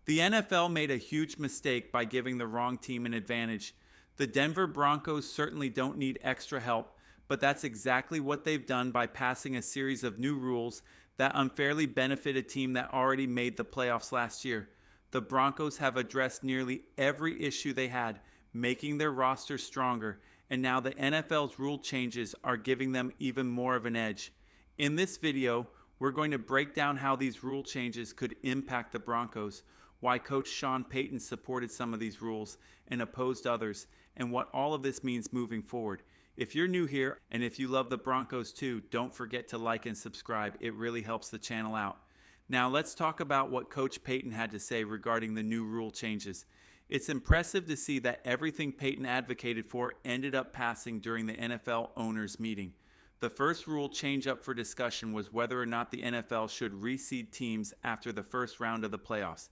The NFL made a huge mistake by giving the wrong team an advantage. The Denver Broncos certainly don't need extra help, but that's exactly what they've done by passing a series of new rules that unfairly benefit a team that already made the playoffs last year. The Broncos have addressed nearly every issue they had, making their roster stronger, and now the NFL's rule changes are giving them even more of an edge. In this video, we're going to break down how these rule changes could impact the Broncos, why Coach Sean Payton supported some of these rules and opposed others, and what all of this means moving forward. If you're new here, and if you love the Broncos too, don't forget to like and subscribe. It really helps the channel out. Now let's talk about what Coach Payton had to say regarding the new rule changes. It's impressive to see that everything Payton advocated for ended up passing during the NFL owners' meeting. The first rule change up for discussion was whether or not the NFL should reseed teams after the first round of the playoffs.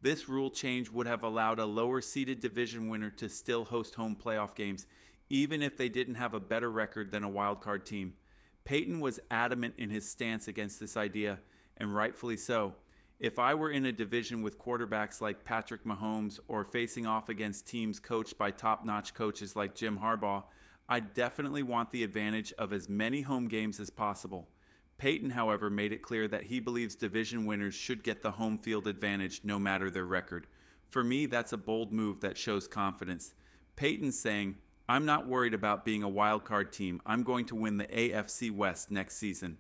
This rule change would have allowed a lower-seeded division winner to still host home playoff games, even if they didn't have a better record than a wildcard team. Payton was adamant in his stance against this idea, and rightfully so. If I were in a division with quarterbacks like Patrick Mahomes or facing off against teams coached by top-notch coaches like Jim Harbaugh, I'd definitely want the advantage of as many home games as possible. Payton, however, made it clear that he believes division winners should get the home field advantage no matter their record. For me, that's a bold move that shows confidence. Payton's saying, "I'm not worried about being a wild card team. I'm going to win the AFC West next season."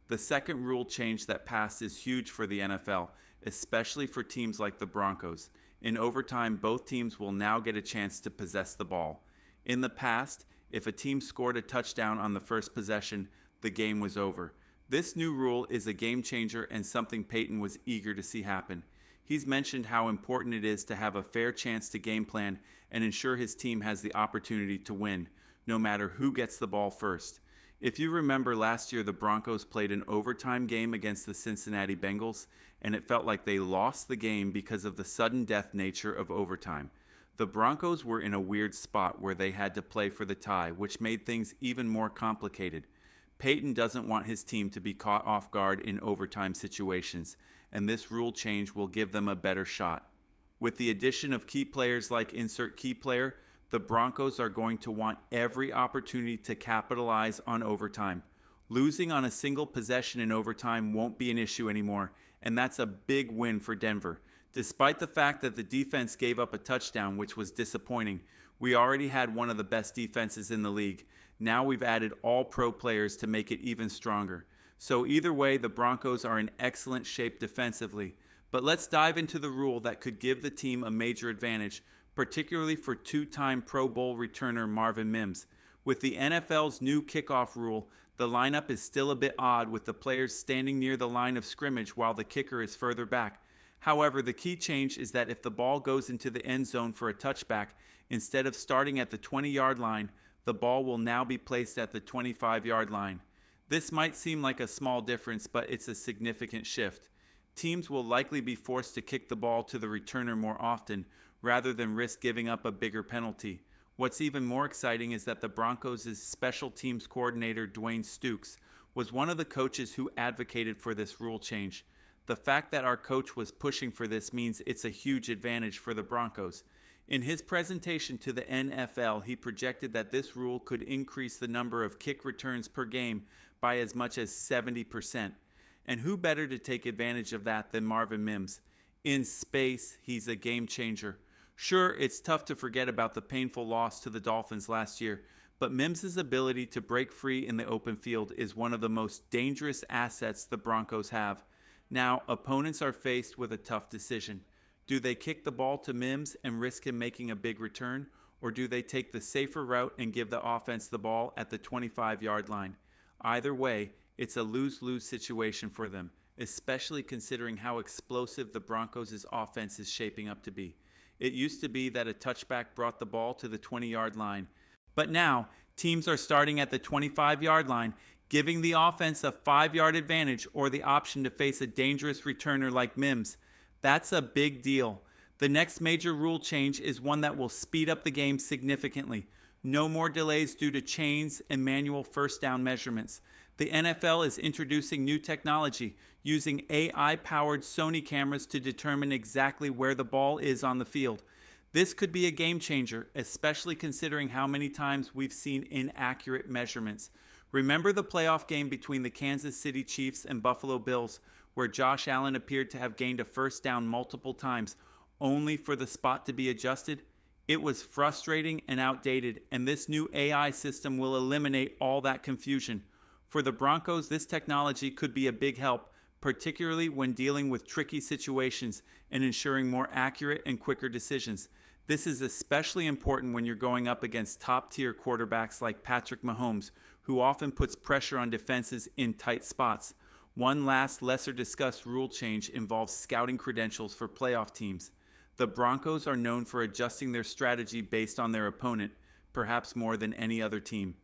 The second rule change that passed is huge for the NFL, especially for teams like the Broncos. In overtime, both teams will now get a chance to possess the ball. In the past, if a team scored a touchdown on the first possession, the game was over. This new rule is a game changer and something Payton was eager to see happen. He's mentioned how important it is to have a fair chance to game plan and ensure his team has the opportunity to win, no matter who gets the ball first. If you remember last year, the Broncos played an overtime game against the Cincinnati Bengals, and it felt like they lost the game because of the sudden death nature of overtime. The Broncos were in a weird spot where they had to play for the tie, which made things even more complicated. Payton doesn't want his team to be caught off guard in overtime situations, and this rule change will give them a better shot. With the addition of key players like insert key player, the Broncos are going to want every opportunity to capitalize on overtime. Losing on a single possession in overtime won't be an issue anymore, and that's a big win for Denver. Despite the fact that the defense gave up a touchdown, which was disappointing, we already had one of the best defenses in the league. Now we've added all pro players to make it even stronger. So either way, the Broncos are in excellent shape defensively. But let's dive into the rule that could give the team a major advantage, particularly for two-time Pro Bowl returner Marvin Mims. With the NFL's new kickoff rule, the lineup is still a bit odd with the players standing near the line of scrimmage while the kicker is further back. However, the key change is that if the ball goes into the end zone for a touchback, instead of starting at the 20-yard line, the ball will now be placed at the 25-yard line. This might seem like a small difference, but it's a significant shift. Teams will likely be forced to kick the ball to the returner more often, rather than risk giving up a bigger penalty. What's even more exciting is that the Broncos' special teams coordinator, Dwayne Stukes, was one of the coaches who advocated for this rule change. The fact that our coach was pushing for this means it's a huge advantage for the Broncos. In his presentation to the NFL, he projected that this rule could increase the number of kick returns per game by as much as 70%. And who better to take advantage of that than Marvin Mims? In space, he's a game changer. Sure, it's tough to forget about the painful loss to the Dolphins last year, but Mims' ability to break free in the open field is one of the most dangerous assets the Broncos have. Now, opponents are faced with a tough decision. Do they kick the ball to Mims and risk him making a big return, or do they take the safer route and give the offense the ball at the 25-yard line? Either way, it's a lose-lose situation for them, especially considering how explosive the Broncos' offense is shaping up to be. It used to be that a touchback brought the ball to the 20-yard line, but now teams are starting at the 25-yard line, giving the offense a 5-yard advantage or the option to face a dangerous returner like Mims. That's a big deal. The next major rule change is one that will speed up the game significantly. No more delays due to chains and manual first down measurements. The NFL is introducing new technology using AI-powered Sony cameras to determine exactly where the ball is on the field. This could be a game changer, especially considering how many times we've seen inaccurate measurements. Remember the playoff game between the Kansas City Chiefs and Buffalo Bills, where Josh Allen appeared to have gained a first down multiple times, only for the spot to be adjusted? It was frustrating and outdated, and this new AI system will eliminate all that confusion. For the Broncos, this technology could be a big help, particularly when dealing with tricky situations and ensuring more accurate and quicker decisions. This is especially important when you're going up against top-tier quarterbacks like Patrick Mahomes, who often puts pressure on defenses in tight spots. One last lesser-discussed rule change involves scouting credentials for playoff teams. The Broncos are known for adjusting their strategy based on their opponent, perhaps more than any other team.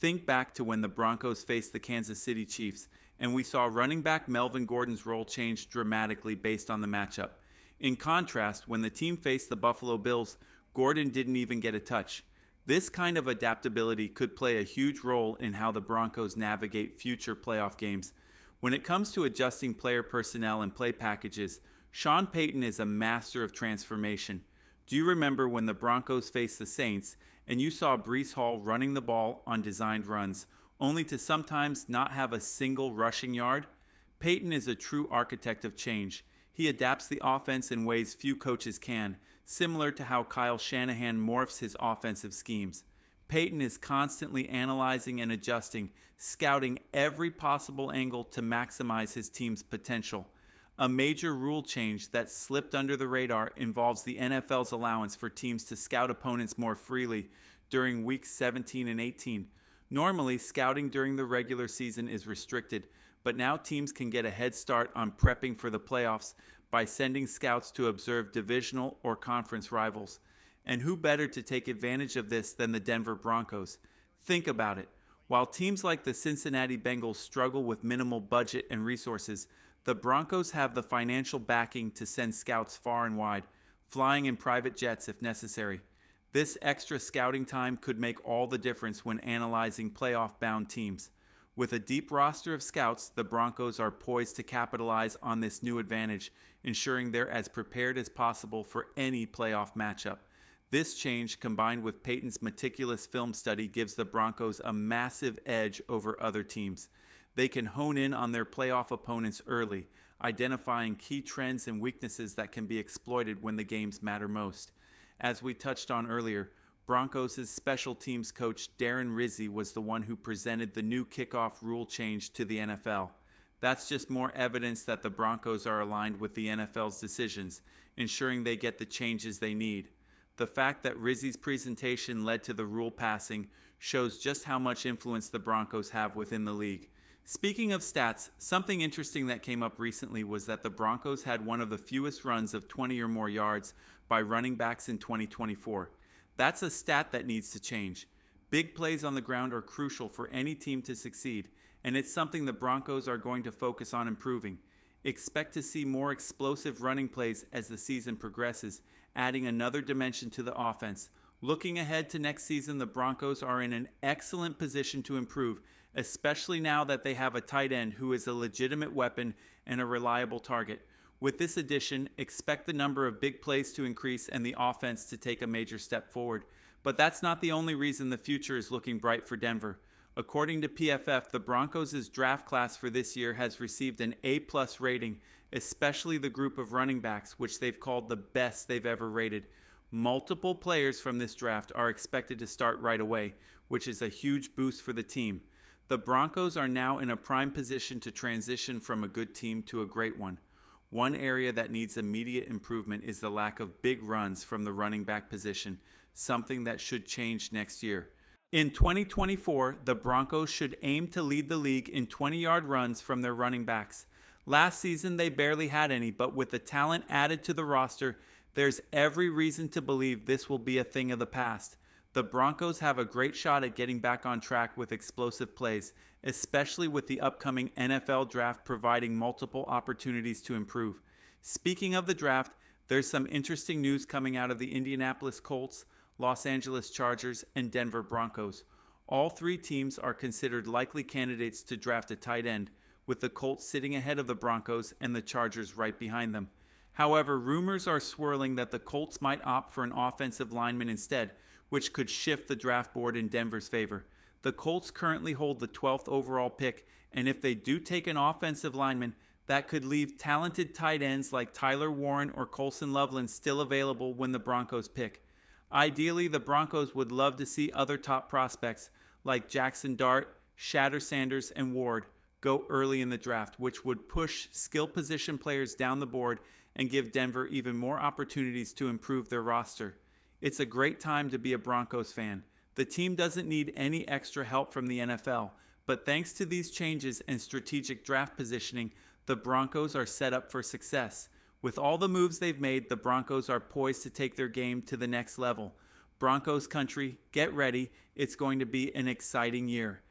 Think back to when the Broncos faced the Kansas City Chiefs, and we saw running back Melvin Gordon's role change dramatically based on the matchup. In contrast, when the team faced the Buffalo Bills, Gordon didn't even get a touch. This kind of adaptability could play a huge role in how the Broncos navigate future playoff games. When it comes to adjusting player personnel and play packages, Sean Payton is a master of transformation. Do you remember when the Broncos faced the Saints and you saw Breece Hall running the ball on designed runs, only to sometimes not have a single rushing yard? Payton is a true architect of change. He adapts the offense in ways few coaches can, similar to how Kyle Shanahan morphs his offensive schemes. Payton is constantly analyzing and adjusting, scouting every possible angle to maximize his team's potential. A major rule change that slipped under the radar involves the NFL's allowance for teams to scout opponents more freely during weeks 17 and 18. Normally, scouting during the regular season is restricted, but now teams can get a head start on prepping for the playoffs by sending scouts to observe divisional or conference rivals. And who better to take advantage of this than the Denver Broncos? Think about it. While teams like the Cincinnati Bengals struggle with minimal budget and resources, the Broncos have the financial backing to send scouts far and wide, flying in private jets if necessary. This extra scouting time could make all the difference when analyzing playoff-bound teams. With a deep roster of scouts, the Broncos are poised to capitalize on this new advantage, ensuring they're as prepared as possible for any playoff matchup. This change, combined with Payton's meticulous film study, gives the Broncos a massive edge over other teams. They can hone in on their playoff opponents early, identifying key trends and weaknesses that can be exploited when the games matter most. As we touched on earlier, Broncos' special teams coach Darren Rizzi was the one who presented the new kickoff rule change to the NFL. That's just more evidence that the Broncos are aligned with the NFL's decisions, ensuring they get the changes they need. The fact that Rizzi's presentation led to the rule passing shows just how much influence the Broncos have within the league. Speaking of stats, something interesting that came up recently was that the Broncos had one of the fewest runs of 20 or more yards by running backs in 2024. That's a stat that needs to change. Big plays on the ground are crucial for any team to succeed, and it's something the Broncos are going to focus on improving. Expect to see more explosive running plays as the season progresses, adding another dimension to the offense. Looking ahead to next season, the Broncos are in an excellent position to improve, especially now that they have a tight end who is a legitimate weapon and a reliable target. With this addition, expect the number of big plays to increase and the offense to take a major step forward. But that's not the only reason the future is looking bright for Denver. According to PFF, the Broncos' draft class for this year has received an A+ rating, especially the group of running backs, which they've called the best they've ever rated. Multiple players from this draft are expected to start right away, which is a huge boost for the team. The Broncos are now in a prime position to transition from a good team to a great one. One area that needs immediate improvement is the lack of big runs from the running back position, something that should change next year. In 2024, the Broncos should aim to lead the league in 20-yard runs from their running backs. Last season, they barely had any, but with the talent added to the roster, there's every reason to believe this will be a thing of the past. The Broncos have a great shot at getting back on track with explosive plays, especially with the upcoming NFL draft providing multiple opportunities to improve. Speaking of the draft, there's some interesting news coming out of the Indianapolis Colts, Los Angeles Chargers, and Denver Broncos. All three teams are considered likely candidates to draft a tight end, with the Colts sitting ahead of the Broncos and the Chargers right behind them. However, rumors are swirling that the Colts might opt for an offensive lineman instead, which could shift the draft board in Denver's favor. The Colts currently hold the 12th overall pick, and if they do take an offensive lineman, that could leave talented tight ends like Tyler Warren or Colson Loveland still available when the Broncos pick. Ideally, the Broncos would love to see other top prospects like Jackson Dart, Shatter Sanders, and Ward go early in the draft, which would push skill position players down the board and give Denver even more opportunities to improve their roster. It's a great time to be a Broncos fan. The team doesn't need any extra help from the NFL, but thanks to these changes and strategic draft positioning, the Broncos are set up for success. With all the moves they've made, the Broncos are poised to take their game to the next level. Broncos country, get ready. It's going to be an exciting year.